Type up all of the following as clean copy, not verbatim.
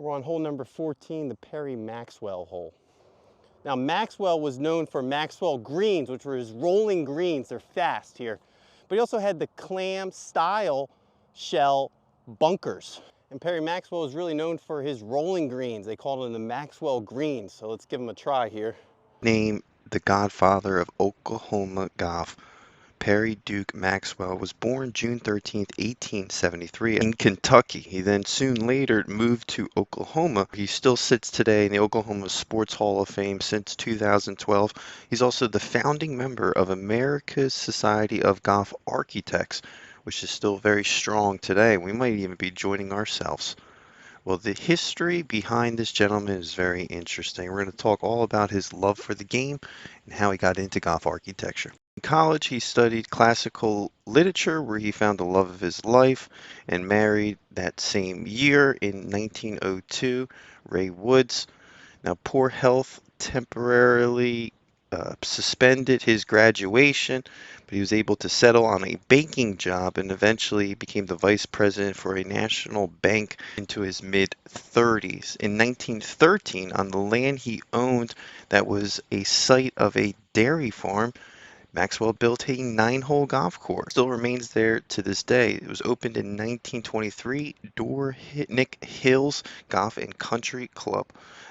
We're on hole number 14, the Perry Maxwell hole. Now Maxwell was known for Maxwell greens, which were his rolling greens. They're fast here. But he also had the clam style shell bunkers. And Perry Maxwell was really known for his rolling greens. They called them the Maxwell greens. So let's give him a try here. Named the godfather of Oklahoma golf, Perry Duke Maxwell was born June 13th, 1873 in Kentucky. He then soon later moved to Oklahoma. He still sits today in the Oklahoma Sports Hall of Fame since 2012. He's also the founding member of America's Society of Golf Architects, which is still very strong today. We might even be joining ourselves. Well, the history behind this gentleman is very interesting. We're going to talk all about his love for the game and how he got into golf architecture. In college, he studied classical literature, where he found the love of his life, and married that same year in 1902 Ray Woods. Now, poor health temporarily suspended his graduation, but he was able to settle on a banking job and eventually became the vice president for a national bank into his mid-30s. In 1913, on the land he owned that was a site of a dairy farm, Maxwell built a 9-hole golf course. Still remains there to this day. It was opened in 1923, Nick Hills Golf and Country Club.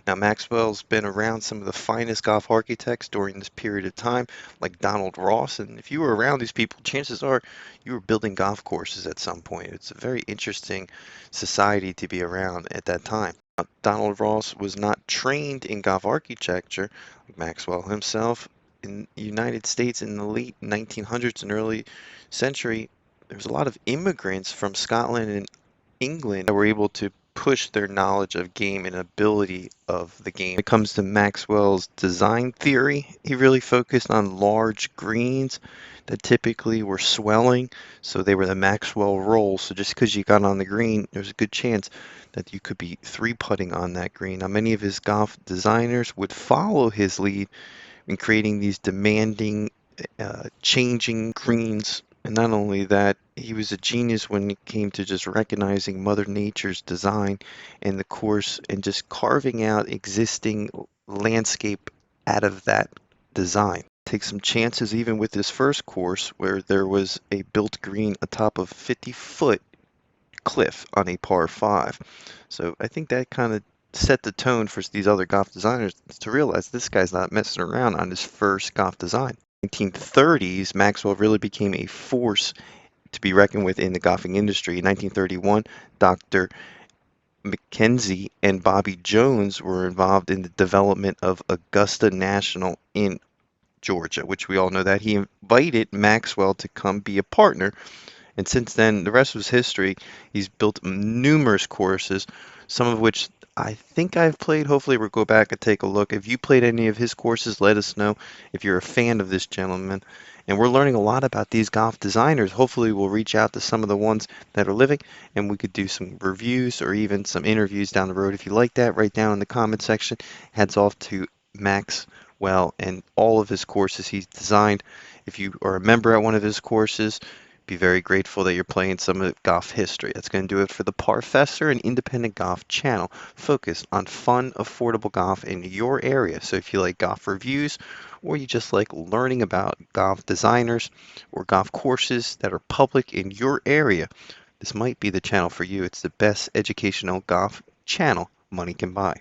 Now, Maxwell's been around some of the finest golf architects during this period of time, like Donald Ross. And if you were around these people, chances are you were building golf courses at some point. It's a very interesting society to be around at that time. Donald Ross was not trained in golf architecture, like Maxwell himself. In the United States in the late 1900s and early century, there was a lot of immigrants from Scotland and England that were able to push their knowledge of game and ability of the game. When it comes to Maxwell's design theory, he really focused on large greens that typically were swelling, so they were the Maxwell rolls. So just because you got on the green, there's a good chance that you could be three-putting on that green. Now, many of his golf designers would follow his lead in creating these demanding, changing greens. And not only that, he was a genius when it came to just recognizing Mother Nature's design and the course and just carving out existing landscape out of that design. Take some chances even with his first course, where there was a built green atop of 50-foot cliff on a par 5. So I think that kind of set the tone for these other golf designers to realize this guy's not messing around on his first golf design. In the 1930s, Maxwell really became a force to be reckoned with in the golfing industry. In 1931, Dr. Mackenzie and Bobby Jones were involved in the development of Augusta National in Georgia, which we all know that. He invited Maxwell to come be a partner, and since then, the rest was history. He's built numerous courses, some of which I think I've played. Hopefully we'll go back and take a look. If you played any of his courses, let us know if you're a fan of this gentleman. And we're learning a lot about these golf designers. Hopefully we'll reach out to some of the ones that are living and we could do some reviews or even some interviews down the road. If you like that, write down in the comment section. Heads off to Maxwell and all of his courses he's designed. If you are a member at one of his courses, be very grateful that you're playing some of golf history. That's going to do it for the Parfessor, an independent golf channel focused on fun, affordable golf in your area. So if you like golf reviews or you just like learning about golf designers or golf courses that are public in your area, this might be the channel for you. It's the best educational golf channel money can buy.